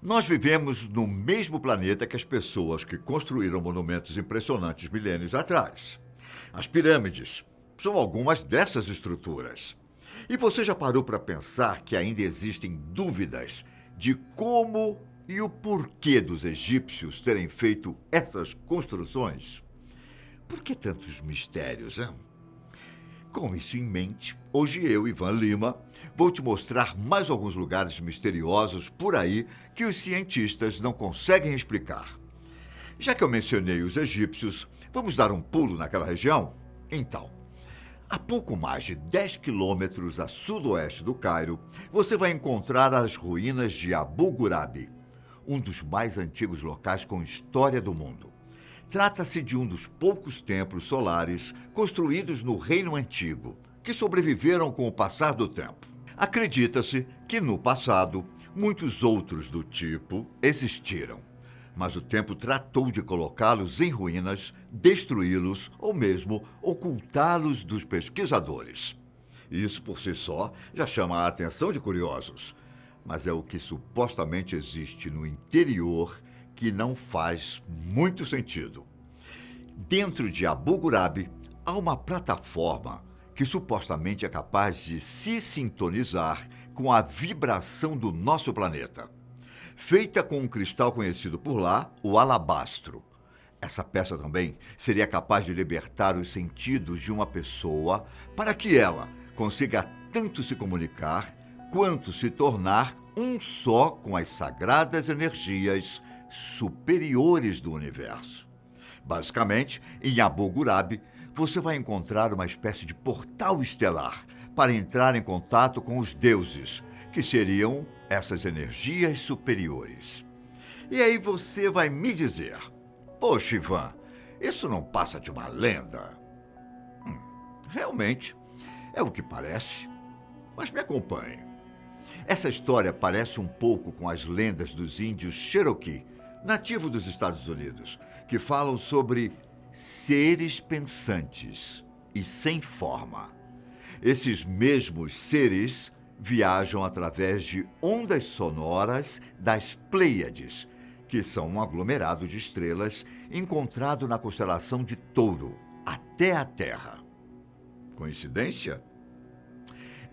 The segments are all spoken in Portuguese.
Nós vivemos no mesmo planeta que as pessoas que construíram monumentos impressionantes milênios atrás. As pirâmides são algumas dessas estruturas. E você já parou para pensar que ainda existem dúvidas de como e o porquê dos egípcios terem feito essas construções? Por que tantos mistérios, hein? Com isso em mente, hoje eu, Ivan Lima, vou te mostrar mais alguns lugares misteriosos por aí que os cientistas não conseguem explicar. Já que eu mencionei os egípcios, vamos dar um pulo naquela região? Então, a pouco mais de 10 quilômetros a sudoeste do Cairo, você vai encontrar as ruínas de Abu Ghurabi, um dos mais antigos locais com história do mundo. Trata-se de um dos poucos templos solares construídos no Reino Antigo, que sobreviveram com o passar do tempo. Acredita-se que, no passado, muitos outros do tipo existiram, mas o tempo tratou de colocá-los em ruínas, destruí-los ou mesmo ocultá-los dos pesquisadores. Isso, por si só, já chama a atenção de curiosos, mas é o que supostamente existe no interior que não faz muito sentido. Dentro de Abu Ghurabi, há uma plataforma que supostamente é capaz de se sintonizar com a vibração do nosso planeta. Feita com um cristal conhecido por lá, o alabastro. Essa peça também seria capaz de libertar os sentidos de uma pessoa para que ela consiga tanto se comunicar quanto se tornar um só com as sagradas energias superiores do universo. Basicamente, em Abu Ghurabi, você vai encontrar uma espécie de portal estelar para entrar em contato com os deuses, que seriam essas energias superiores. E aí você vai me dizer: poxa, Ivan, isso não passa de uma lenda? Realmente, é o que parece. Mas me acompanhe. Essa história parece um pouco com as lendas dos índios Cherokee, nativos dos Estados Unidos, que falam sobre seres pensantes e sem forma. Esses mesmos seres viajam através de ondas sonoras das Pleiades, que são um aglomerado de estrelas encontrado na constelação de Touro, até a Terra. Coincidência?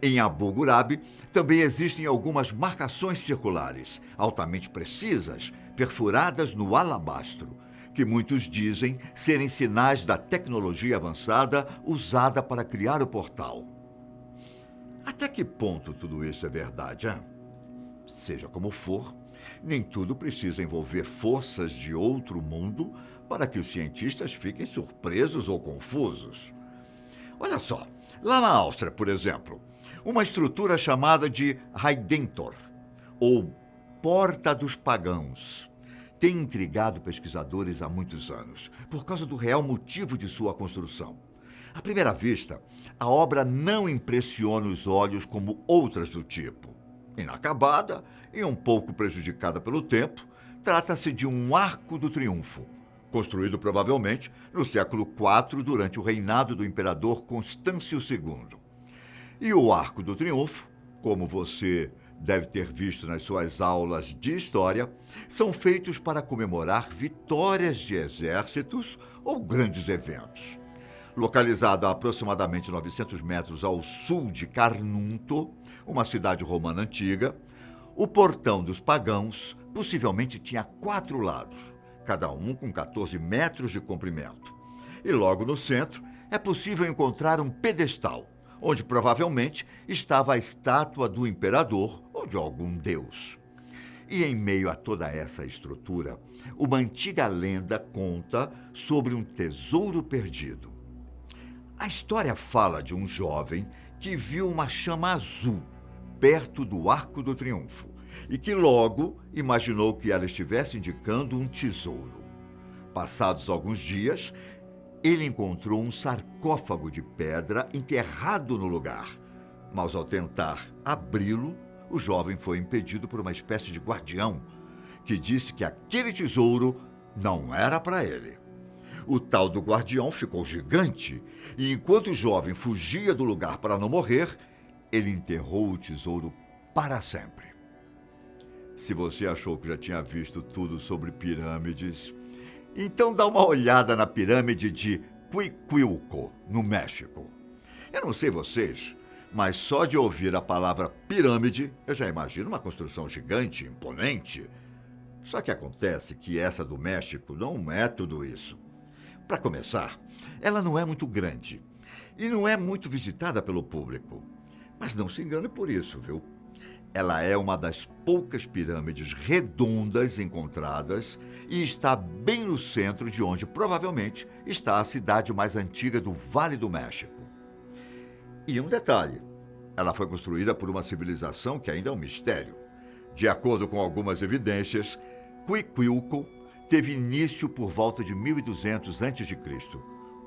Em Abu Ghurabi também existem algumas marcações circulares, altamente precisas, perfuradas no alabastro, que muitos dizem serem sinais da tecnologia avançada usada para criar o portal. Até que ponto tudo isso é verdade, hein? Seja como for, nem tudo precisa envolver forças de outro mundo para que os cientistas fiquem surpresos ou confusos. Olha só, lá na Áustria, por exemplo, uma estrutura chamada de Heidentor, ou Porta dos Pagãos, tem intrigado pesquisadores há muitos anos, por causa do real motivo de sua construção. À primeira vista, a obra não impressiona os olhos como outras do tipo. Inacabada e um pouco prejudicada pelo tempo, trata-se de um Arco do Triunfo, construído provavelmente no século IV durante o reinado do imperador Constâncio II. E o Arco do Triunfo, como você deve ter visto nas suas aulas de história, são feitos para comemorar vitórias de exércitos ou grandes eventos. Localizado a aproximadamente 900 metros ao sul de Carnunto, uma cidade romana antiga, o Portão dos Pagãos possivelmente tinha 4 lados, cada um com 14 metros de comprimento. E logo no centro é possível encontrar um pedestal, onde provavelmente estava a estátua do imperador ou de algum deus. E em meio a toda essa estrutura, uma antiga lenda conta sobre um tesouro perdido. A história fala de um jovem que viu uma chama azul perto do Arco do Triunfo e que logo imaginou que ela estivesse indicando um tesouro. Passados alguns dias, ele encontrou um sarcófago de pedra enterrado no lugar, mas ao tentar abri-lo, o jovem foi impedido por uma espécie de guardião que disse que aquele tesouro não era para ele. O tal do guardião ficou gigante e, enquanto o jovem fugia do lugar para não morrer, ele enterrou o tesouro para sempre. Se você achou que já tinha visto tudo sobre pirâmides, então dá uma olhada na pirâmide de Cuicuilco, no México. Eu não sei vocês, mas só de ouvir a palavra pirâmide, eu já imagino uma construção gigante, imponente. Só que acontece que essa do México não é tudo isso. Para começar, ela não é muito grande e não é muito visitada pelo público. Mas não se engane por isso, viu? Ela é uma das poucas pirâmides redondas encontradas e está bem no centro de onde provavelmente está a cidade mais antiga do Vale do México. E um detalhe, ela foi construída por uma civilização que ainda é um mistério. De acordo com algumas evidências, Cuicuilco teve início por volta de 1200 a.C.,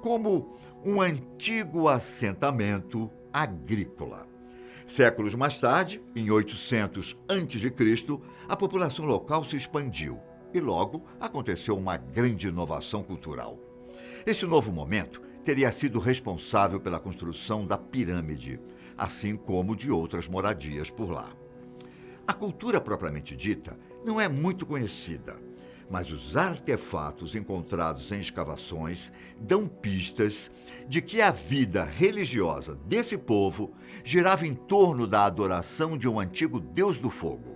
como um antigo assentamento agrícola. Séculos mais tarde, em 800 a.C., a população local se expandiu e logo aconteceu uma grande inovação cultural. Esse novo momento teria sido responsável pela construção da pirâmide, assim como de outras moradias por lá. A cultura propriamente dita não é muito conhecida, mas os artefatos encontrados em escavações dão pistas de que a vida religiosa desse povo girava em torno da adoração de um antigo deus do fogo.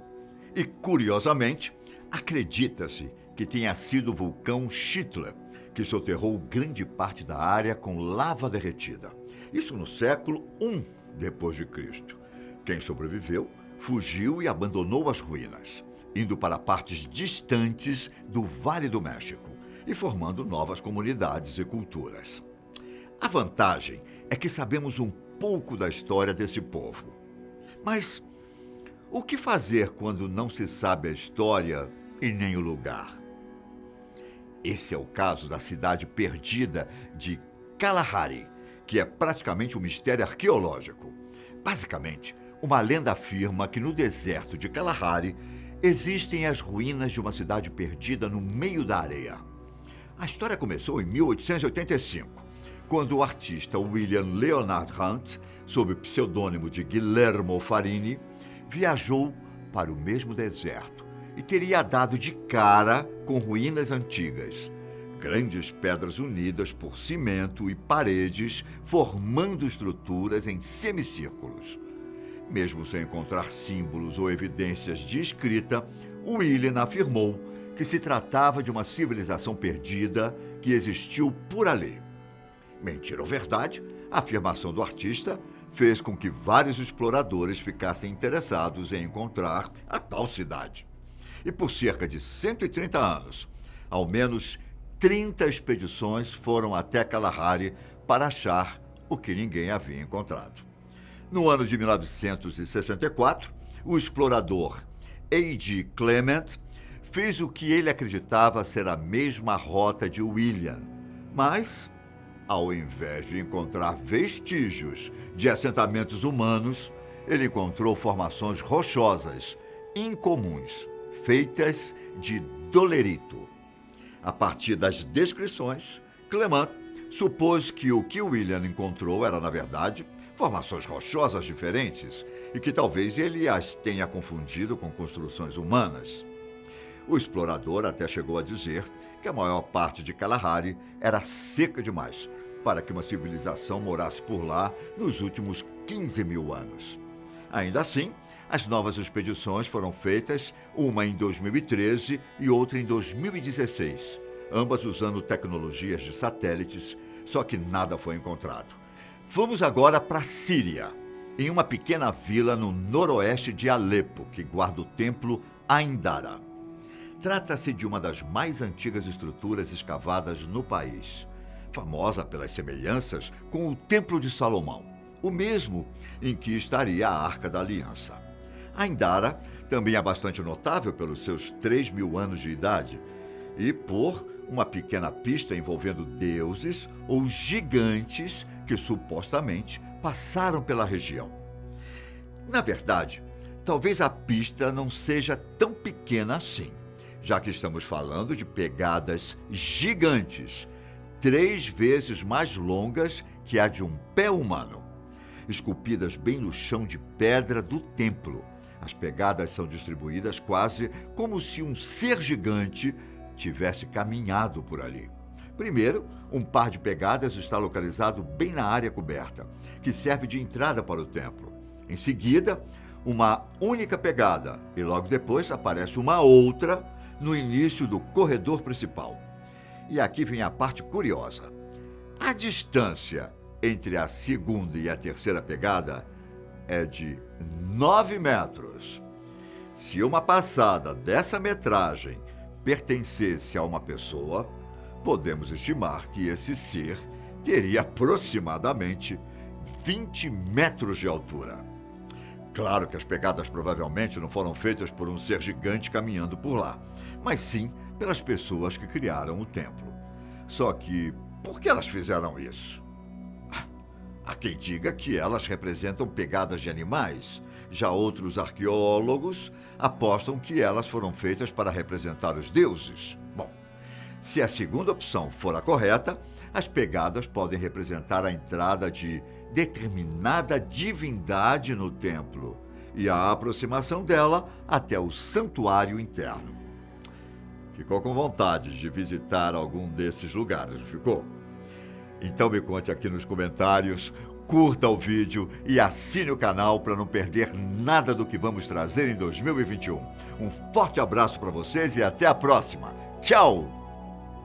E, curiosamente, acredita-se que tenha sido o vulcão Chitla, que soterrou grande parte da área com lava derretida. Isso no século I depois de Cristo. Quem sobreviveu fugiu e abandonou as ruínas, indo para partes distantes do Vale do México e formando novas comunidades e culturas. A vantagem é que sabemos um pouco da história desse povo. Mas o que fazer quando não se sabe a história e nem o lugar? Esse é o caso da cidade perdida de Kalahari, que é praticamente um mistério arqueológico. Basicamente, uma lenda afirma que no deserto de Kalahari existem as ruínas de uma cidade perdida no meio da areia. A história começou em 1885, quando o artista William Leonard Hunt, sob o pseudônimo de Guillermo Farini, viajou para o mesmo deserto e teria dado de cara com ruínas antigas. Grandes pedras unidas por cimento e paredes, formando estruturas em semicírculos. Mesmo sem encontrar símbolos ou evidências de escrita, William afirmou que se tratava de uma civilização perdida que existiu por ali. Mentira ou verdade, a afirmação do artista fez com que vários exploradores ficassem interessados em encontrar a tal cidade. E por cerca de 130 anos, ao menos 30 expedições foram até Kalahari para achar o que ninguém havia encontrado. No ano de 1964, o explorador A.G. Clement fez o que ele acreditava ser a mesma rota de William, mas, ao invés de encontrar vestígios de assentamentos humanos, ele encontrou formações rochosas, incomuns, feitas de dolerito. A partir das descrições, Clement supôs que o que William encontrou era, na verdade, formações rochosas diferentes e que talvez ele as tenha confundido com construções humanas. O explorador até chegou a dizer que a maior parte de Kalahari era seca demais para que uma civilização morasse por lá nos últimos 15 mil anos. Ainda assim, as novas expedições foram feitas, uma em 2013 e outra em 2016, ambas usando tecnologias de satélites, só que nada foi encontrado. Vamos agora para a Síria, em uma pequena vila no noroeste de Alepo, que guarda o templo Ain Dara. Trata-se de uma das mais antigas estruturas escavadas no país, famosa pelas semelhanças com o Templo de Salomão, o mesmo em que estaria a Arca da Aliança. Ain Dara também é bastante notável pelos seus 3.000 anos de idade e por uma pequena pista envolvendo deuses ou gigantes que supostamente passaram pela região. Na verdade, talvez a pista não seja tão pequena assim, já que estamos falando de pegadas gigantes, 3 vezes mais longas que a de um pé humano, esculpidas bem no chão de pedra do templo, As pegadas são distribuídas quase como se um ser gigante tivesse caminhado por ali. Primeiro, um par de pegadas está localizado bem na área coberta, que serve de entrada para o templo. Em seguida, uma única pegada e logo depois aparece uma outra no início do corredor principal. E aqui vem a parte curiosa. A distância entre a segunda e a terceira pegada é de 9 metros. Se uma passada dessa metragem pertencesse a uma pessoa, podemos estimar que esse ser teria aproximadamente 20 metros de altura. Claro que as pegadas provavelmente não foram feitas por um ser gigante caminhando por lá, mas sim pelas pessoas que criaram o templo. Só que, por que elas fizeram isso? Há quem diga que elas representam pegadas de animais. Já outros arqueólogos apostam que elas foram feitas para representar os deuses. Bom, se a segunda opção for a correta, as pegadas podem representar a entrada de determinada divindade no templo e a aproximação dela até o santuário interno. Ficou com vontade de visitar algum desses lugares, não ficou? Então me conte aqui nos comentários, curta o vídeo e assine o canal para não perder nada do que vamos trazer em 2021. Um forte abraço para vocês e até a próxima. Tchau!